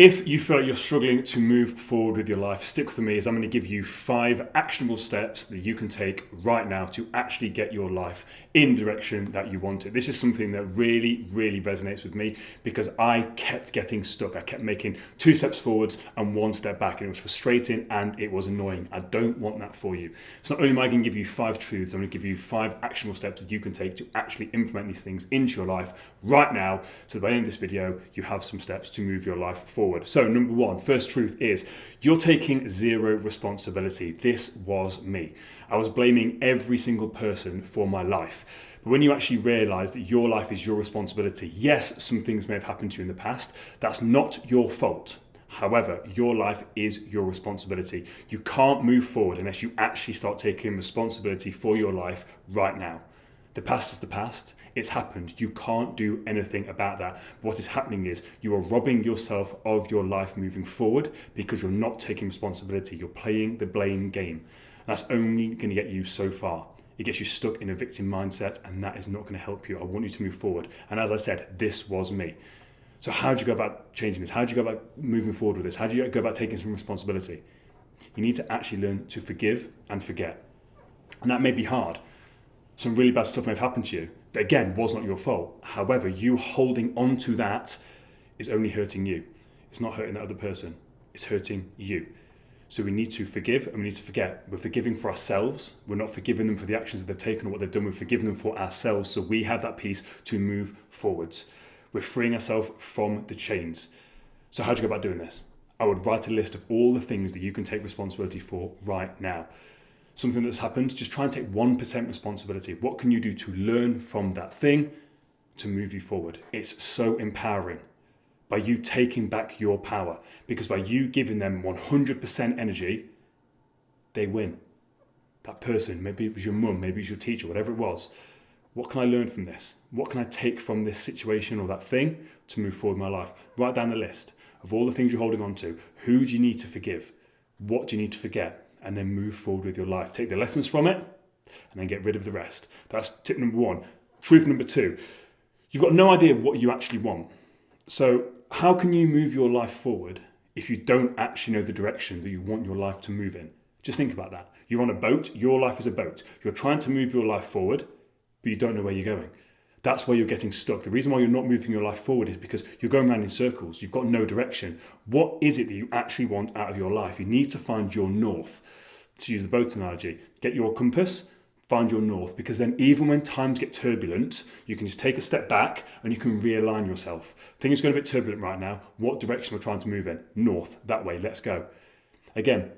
If you feel like you're struggling to move forward with your life, stick with me as I'm going to give you 5 actionable steps that you can take right now to actually get your life in the direction that you want it. This is something that really, really resonates with me because I kept getting stuck. I kept making 2 steps forwards and 1 step back, and it was frustrating and it was annoying. I don't want that for you. So not only am I going to give you 5 truths, I'm going to give you 5 actionable steps that you can take to actually implement these things into your life right now, so that by the end of this video, you have some steps to move your life forward. So number 1, first truth is you're taking 0 responsibility. This was me. I was blaming every single person for my life. But when you actually realize that your life is your responsibility, yes, some things may have happened to you in the past. That's not your fault. However, your life is your responsibility. You can't move forward unless you actually start taking responsibility for your life right now. The past is the past. It's happened. You can't do anything about that. What is happening is you are robbing yourself of your life moving forward because you're not taking responsibility. You're playing the blame game. That's only going to get you so far. It gets you stuck in a victim mindset, and that is not going to help you. I want you to move forward. And as I said, this was me. So how do you go about changing this? How do you go about moving forward with this? How do you go about taking some responsibility? You need to actually learn to forgive and forget. And that may be hard. Some really bad stuff may have happened to you that, again, was not your fault. However, you holding on to that is only hurting you. It's not hurting the other person. It's hurting you. So we need to forgive and we need to forget. We're forgiving for ourselves. We're not forgiving them for the actions that they've taken or what they've done. We're forgiving them for ourselves so we have that peace to move forwards. We're freeing ourselves from the chains. So how do you go about doing this? I would write a list of all the things that you can take responsibility for right now. Something that's happened, just try and take 1% responsibility. What can you do to learn from that thing to move you forward? It's so empowering by you taking back your power, because by you giving them 100% energy, they win. That person, maybe it was your mum, maybe it was your teacher, whatever it was. What can I learn from this? What can I take from this situation or that thing to move forward in my life? Write down the list of all the things you're holding on to. Who do you need to forgive? What do you need to forget? And then move forward with your life. Take the lessons from it and then get rid of the rest. That's tip number 1. Truth number 2, you've got no idea what you actually want. So how can you move your life forward if you don't actually know the direction that you want your life to move in? Just think about that. You're on a boat. Your life is a boat. You're trying to move your life forward, but you don't know where you're going. That's why you're getting stuck. The reason why you're not moving your life forward is because you're going around in circles. You've got no direction. What is it that you actually want out of your life? You need to find your north. To use the boat analogy, get your compass, find your north, because then even when times get turbulent, you can just take a step back and you can realign yourself. Things are going a bit turbulent right now. What direction we're trying to move in? North, that way, let's go. Again,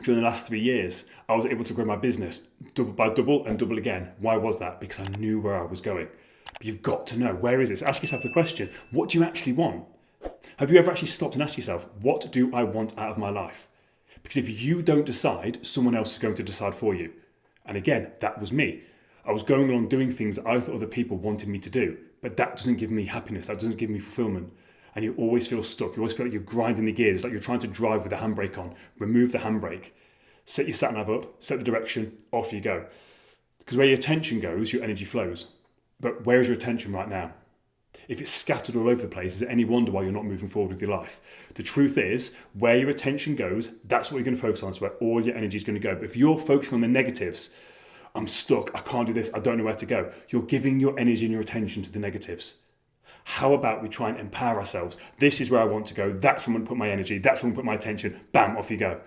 during the last 3 years, I was able to grow my business double by double and double again. Why was that? Because I knew where I was going. But you've got to know, where is this? Ask yourself the question, what do you actually want? Have you ever actually stopped and asked yourself, what do I want out of my life? Because if you don't decide, someone else is going to decide for you. And again, that was me. I was going along doing things that I thought other people wanted me to do, but that doesn't give me happiness. That doesn't give me fulfillment. And you always feel stuck. You always feel like you're grinding the gears, like you're trying to drive with the handbrake on. Remove the handbrake. Set your sat nav up, set the direction, off you go. Because where your attention goes, your energy flows. But where is your attention right now? If it's scattered all over the place, is it any wonder why you're not moving forward with your life? The truth is, where your attention goes, that's what you're going to focus on. That's where all your energy is going to go. But if you're focusing on the negatives, I'm stuck, I can't do this, I don't know where to go, you're giving your energy and your attention to the negatives. How about we try and empower ourselves? This is where I want to go. That's where I'm going to put my energy. That's where I'm going to put my attention. Bam, off you go.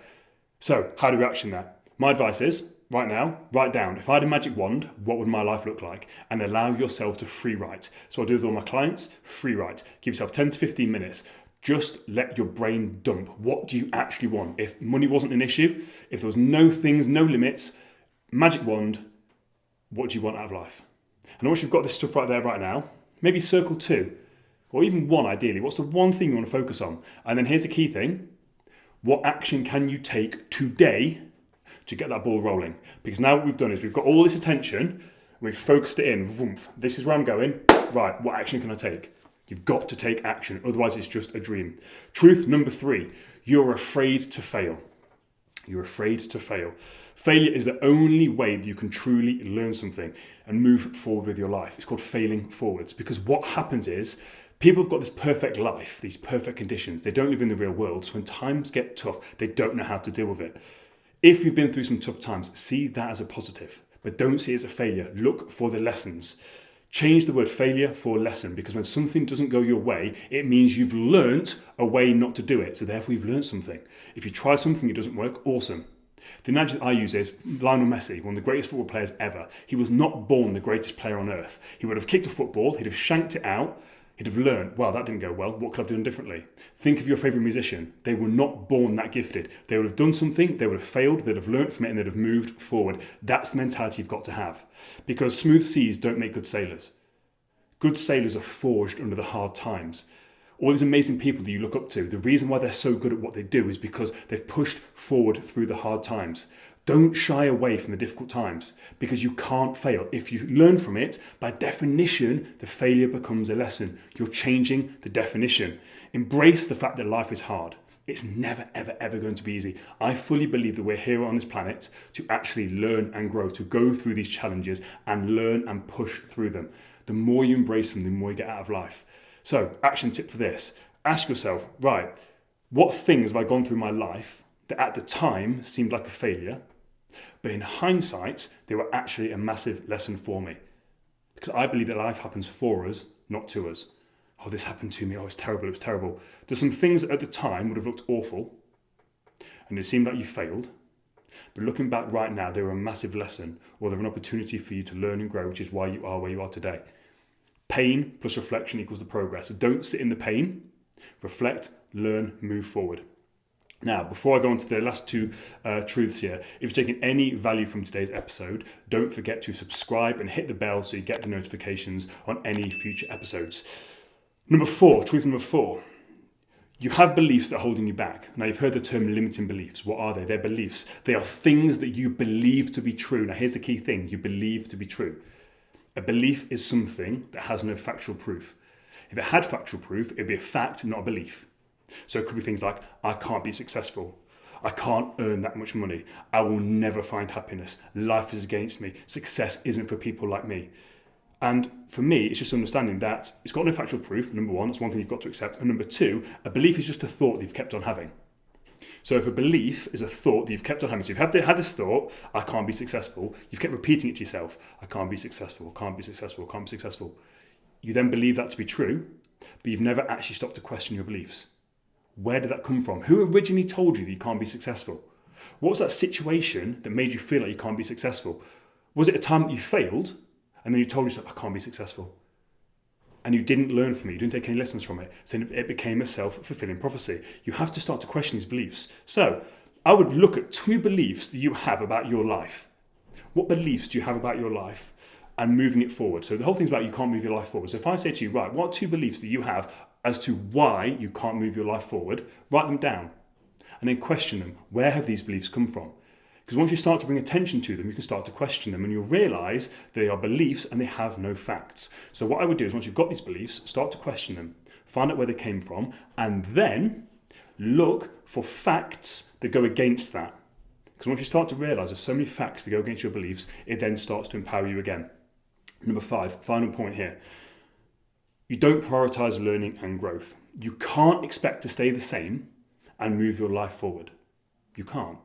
So how do we action that? My advice is, right now, write down, if I had a magic wand, what would my life look like? And allow yourself to free write. So I do with all my clients, free write. Give yourself 10 to 15 minutes. Just let your brain dump. What do you actually want? If money wasn't an issue, if there was no things, no limits, magic wand, what do you want out of life? And once you've got this stuff right there right now, maybe circle 2, or even 1 ideally. What's the one thing you want to focus on? And then here's the key thing. What action can you take today to get that ball rolling? Because now what we've done is we've got all this attention, we've focused it in, vroom, this is where I'm going, right, what action can I take? You've got to take action, otherwise it's just a dream. Truth number 3, you're afraid to fail. You're afraid to fail. Failure is the only way that you can truly learn something and move forward with your life. It's called failing forwards, because what happens is People have got this perfect life, these perfect conditions. They don't live in the real world. So when times get tough, they don't know how to deal with it. If you've been through some tough times, see that as a positive, but don't see it as a failure. Look for the lessons. Change the word failure for lesson, because when something doesn't go your way, it means you've learnt a way not to do it. So therefore you've learnt something. If you try something, it doesn't work, awesome. The analogy that I use is Lionel Messi, one of the greatest football players ever. He was not born the greatest player on earth. He would have kicked a football, he'd have shanked it out, he'd have learned, well, that didn't go well, what could I have done differently? Think of your favourite musician. They were not born that gifted. They would have done something, they would have failed, they'd have learnt from it, and they'd have moved forward. That's the mentality you've got to have. Because smooth seas don't make good sailors. Good sailors are forged under the hard times. All these amazing people that you look up to, the reason why they're so good at what they do is because they've pushed forward through the hard times. Don't shy away from the difficult times, because you can't fail. If you learn from it, by definition, the failure becomes a lesson. You're changing the definition. Embrace the fact that life is hard. It's never, ever, ever going to be easy. I fully believe that we're here on this planet to actually learn and grow, to go through these challenges and learn and push through them. The more you embrace them, the more you get out of life. So, action tip for this. Ask yourself, right, what things have I gone through my life that at the time seemed like a failure, but in hindsight, they were actually a massive lesson for me? Because I believe that life happens for us, not to us. Oh, this happened to me. Oh, it's terrible. It was terrible. There's some things that at the time would have looked awful, and it seemed like you failed. But looking back right now, they were a massive lesson, or they're an opportunity for you to learn and grow, which is why you are where you are today. Pain plus reflection equals the progress. So don't sit in the pain. Reflect, learn, move forward. Now, before I go on to the last two truths here, if you've taken any value from today's episode, don't forget to subscribe and hit the bell so you get the notifications on any future episodes. Truth number four. You have beliefs that are holding you back. Now, you've heard the term limiting beliefs. What are they? They're beliefs. They are things that you believe to be true. Now, here's the key thing. You believe to be true. A belief is something that has no factual proof. If it had factual proof, it'd be a fact, not a belief. So it could be things like, I can't be successful. I can't earn that much money. I will never find happiness. Life is against me. Success isn't for people like me. And for me, it's just understanding that it's got no factual proof, number one. That's one thing you've got to accept. And number two, a belief is just a thought that you've kept on having. So if a belief is a thought that you've kept on having, so you've had this thought, I can't be successful, you've kept repeating it to yourself, I can't be successful, I can't be successful, I can't be successful. You then believe that to be true, but you've never actually stopped to question your beliefs. Where did that come from? Who originally told you that you can't be successful? What was that situation that made you feel like you can't be successful? Was it a time that you failed, and then you told yourself, I can't be successful? And you didn't learn from it, you didn't take any lessons from it, so it became a self-fulfilling prophecy. You have to start to question these beliefs. So I would look at two beliefs that you have about your life. What beliefs do you have about your life? And moving it forward. So the whole thing's about you can't move your life forward. So if I say to you, right, what are two beliefs that you have as to why you can't move your life forward? Write them down and then question them. Where have these beliefs come from? Because once you start to bring attention to them, you can start to question them and you'll realise they are beliefs and they have no facts. So what I would do is once you've got these beliefs, start to question them, find out where they came from, and then look for facts that go against that. Because once you start to realise there's so many facts that go against your beliefs, it then starts to empower you again. Number 5, final point here. You don't prioritise learning and growth. You can't expect to stay the same and move your life forward. You can't.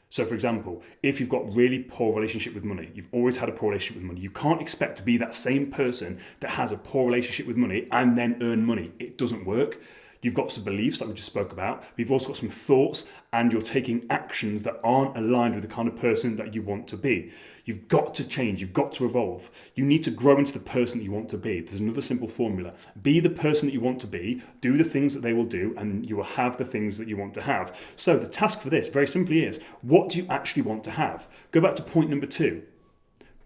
So for example, if you've got really poor relationship with money, you've always had a poor relationship with money, you can't expect to be that same person that has a poor relationship with money and then earn money. It doesn't work. You've got some beliefs like we just spoke about, but you've also got some thoughts and you're taking actions that aren't aligned with the kind of person that you want to be. You've got to change, you've got to evolve. You need to grow into the person that you want to be. There's another simple formula. Be the person that you want to be, do the things that they will do, and you will have the things that you want to have. So the task for this very simply is, what do you actually want to have? Go back to point number 2.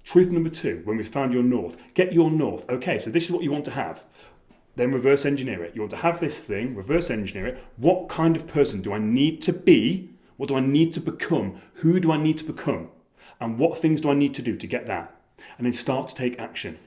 Truth number 2, when we found your north. Get your north. Okay, so this is what you want to have. Then reverse engineer it. You want to have this thing, reverse engineer it. What kind of person do I need to be? What do I need to become? Who do I need to become? And what things do I need to do to get that? And then start to take action.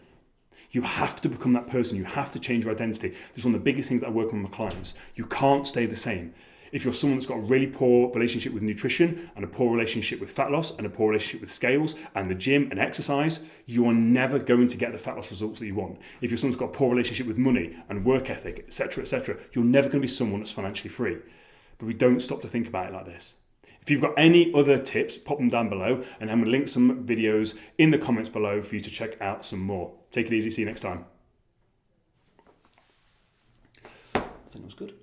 You have to become that person. You have to change your identity. This is one of the biggest things that I work on with my clients. You can't stay the same. If you're someone that's got a really poor relationship with nutrition and a poor relationship with fat loss and a poor relationship with scales and the gym and exercise, you are never going to get the fat loss results that you want. If you're someone that's got a poor relationship with money and work ethic, etc., you're never going to be someone that's financially free. But we don't stop to think about it like this. If you've got any other tips, pop them down below, and I'm going to link some videos in the comments below for you to check out some more. Take it easy. See you next time. I think it was good.